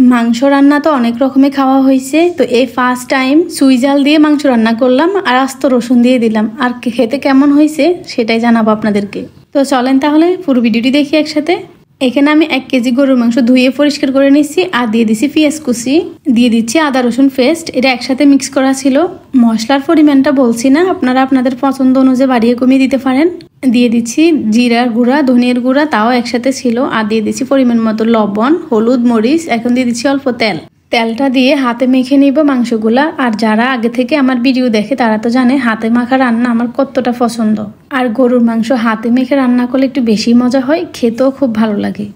মাংস রান্না তো অনেক রকমের খাওয়া হয়েছে, তো এই ফার্স্ট টাইম চুই ঝাল দিয়ে মাংস রান্না করলাম আর আস্ত রসুন দিয়ে দিলাম। আর খেতে কেমন হয়েছে সেটাই জানাবো আপনাদেরকে। তো চলেন তাহলে পুরো ভিডিওটি দেখি একসাথে। এখানে আমি 1 কেজি গরুর মাংস ধুয়ে পরিষ্কার করে নিচ্ছি আর দিয়ে দিচ্ছি পেঁয়াজ কুচি, দিয়ে দিচ্ছি আদা রসুন পেস্ট। এটা একসাথে মিক্স করা ছিল। মশলার পরিমাণটা বলছি না, আপনারা আপনাদের পছন্দ অনুযায়ী বাড়িয়ে কমিয়ে দিতে পারেন। দিয়ে দিচ্ছি জিরার গুঁড়া, ধনিয়ার গুঁড়া, তাও একসাথে ছিল। আর দিয়ে দিচ্ছি পরিমাণ মতো লবণ, হলুদ, মরিচ। এখন দিয়ে দিচ্ছি অল্প তেল। তেলটা দিয়ে হাতে মেখে নিব মাংসগুলা। আর যারা আগে থেকে আমার ভিডিও দেখে তারা তো জানে হাতে মাখা রান্না আমার কতটা পছন্দ। আর গরুর মাংস হাতে মেখে রান্না করলে একটু বেশি মজা হয়, খেতেও খুব ভালো লাগে।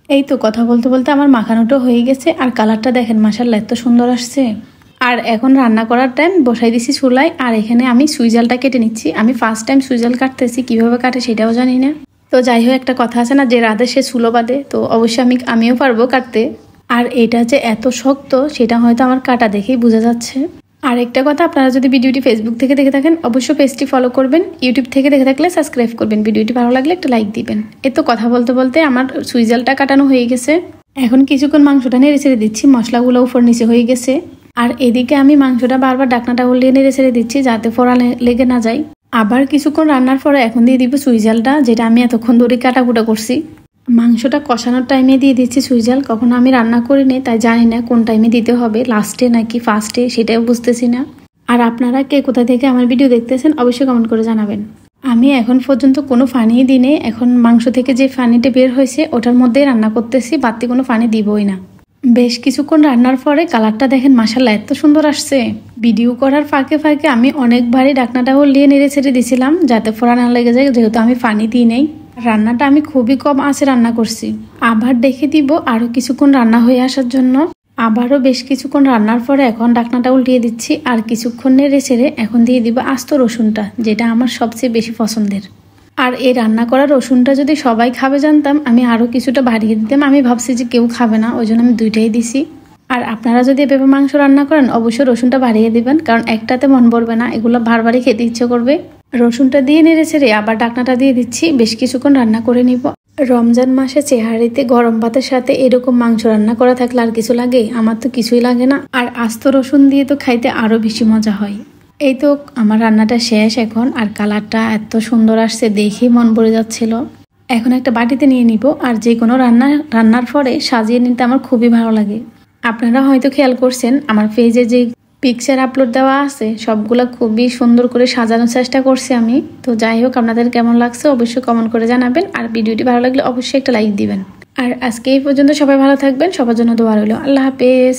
এই তো কথা বলতে বলতে আমার মাখানোটা হয়ে গেছে। আর কালারটা দেখেন, মাশাআল্লাহ এত সুন্দর আসছে। আর এখন রান্না করার টাইম বসাই দিছি চুলায়। আর এখানে আমি চুই ঝালটা কেটে নিচ্ছি। আমি ফার্স্ট টাইম চুই ঝাল কাটতেছি, কিভাবে কাটে সেটাও জানি না। তো যাই হোক, একটা কথা আছে না, যে রাধে সে চুলো বাঁধে। তো অবশ্যই আমিও পারবো কাটতে। আর এটা যে এত শক্ত সেটা হয়তো আমার কাটা দেখেই বোঝা যাচ্ছে। আর একটা কথা, আপনারা যদি ভিডিওটি ফেসবুক থেকে দেখে থাকেন অবশ্যই পেজটি ফলো করবেন। ইউটিউব থেকে দেখে থাকলে সাবস্ক্রাইব করবেন। ভিডিওটি ভালো লাগলে একটা লাইক দিবেন। এই তো কথা বলতে বলতে আমার চুই ঝালটা কাটানো হয়ে গেছে। এখন কিছুক্ষণ মাংসটা নেড়ে ছেড়ে দিচ্ছি, মশলাগুলো উপর নিচে হয়ে গেছে। আর এদিকে আমি মাংসটা বারবার ঢাকনাটা উল্টিয়ে নেড়ে ছেড়ে দিচ্ছি যাতে ফোড়া লেগে না যায়। আবার কিছুক্ষণ রান্নার পরে এখন দিয়ে দিব চুই ঝালটা, যেটা আমি এতক্ষণ ধরে কাটাকুটা করছি। মাংসটা কষানোর টাইমে দিয়ে দিচ্ছি চুই ঝাল। কখনো আমি রান্না করিনি, তাই জানি না কোন টাইমে দিতে হবে, লাস্টে নাকি ফার্স্টে, সেটাও বুঝতেছি না। আর আপনারা কে কোথা থেকে আমার ভিডিও দেখতেছেন অবশ্যই কমেন্ট করে জানাবেন। আমি এখন পর্যন্ত কোনো পানি দিনে, এখন মাংস থেকে যে পানিটা বের হয়েছে ওটার মধ্যেই রান্না করতেছি, বাড়তি কোনো পানি দিবই না। বেশ কিছুক্ষণ রান্নার পরে কালারটা দেখেন, মাশাআল্লাহ এত সুন্দর আসছে। ভিডিও করার ফাঁকে ফাঁকে আমি অনেকবারই ঢাকনাটা উল্টিয়ে নেড়ে ছেড়ে দিছিলাম যাতে ফোড়া না লেগে যায়, যেহেতু আমি পানি দিই নেই। রান্নাটা আমি খুবই কম আঁচে রান্না করছি। আবার দেখে দিব আরো কিছুক্ষণ রান্না হয়ে আসার জন্য। আবারও বেশ কিছুক্ষণ রান্নার পরে এখন ঢাকনাটা উল্টিয়ে দিচ্ছি আর কিছুক্ষণ নেড়ে ছেড়ে এখন দিয়ে দিব আস্ত রসুনটা, যেটা আমার সবচেয়ে বেশি পছন্দের। আর এই রান্না করা রসুনটা যদি সবাই খাবে জানতাম আমি আরও কিছুটা বাড়িয়ে দিতাম। আমি ভাবছি যে কেউ খাবে না, ওই জন্য আমি 2টাই দিছি। আর আপনারা যদি এভাবে মাংস রান্না করেন অবশ্যই রসুনটা বাড়িয়ে দিবেন, কারণ একটাতে মন ভরবে না, এগুলো বারবারই খেতে ইচ্ছে করবে। রসুনটা দিয়ে নেড়ে ছেড়ে আবার ঢাকনাটা দিয়ে দিচ্ছি, বেশ কিছুক্ষণ রান্না করে নিব। রমজান মাসে চেহারিতে গরম ভাতের সাথে এরকম মাংস রান্না করা থাকলে আর কিছু লাগে? আমার তো কিছুই লাগে না। আর আস্ত রসুন দিয়ে তো খাইতে আরো বেশি মজা হয়। এই তো আমার রান্নাটা শেষ এখন। আর কালারটা এত সুন্দর আসছে, দেখেই মন ভরে যাচ্ছিল। এখন একটা বাটিতে নিয়ে নিব। আর যে কোনো রান্নার পরে সাজিয়ে নিতে আমার খুবই ভালো লাগে। আপনারা হয়তো খেয়াল করছেন আমার পেজে যে পিকচার আপলোড দেওয়া আছে সবগুলো খুবই সুন্দর করে সাজানোর চেষ্টা করছি আমি। তো যাই হোক, আপনাদের কেমন লাগছে অবশ্যই কমেন্ট করে জানাবেন। আর ভিডিওটি ভালো লাগলে অবশ্যই একটা লাইক দিবেন। আর আজকে এই পর্যন্ত, সবাই ভালো থাকবেন, সবার জন্য দোয়া রইল। আল্লাহ হাফেজ।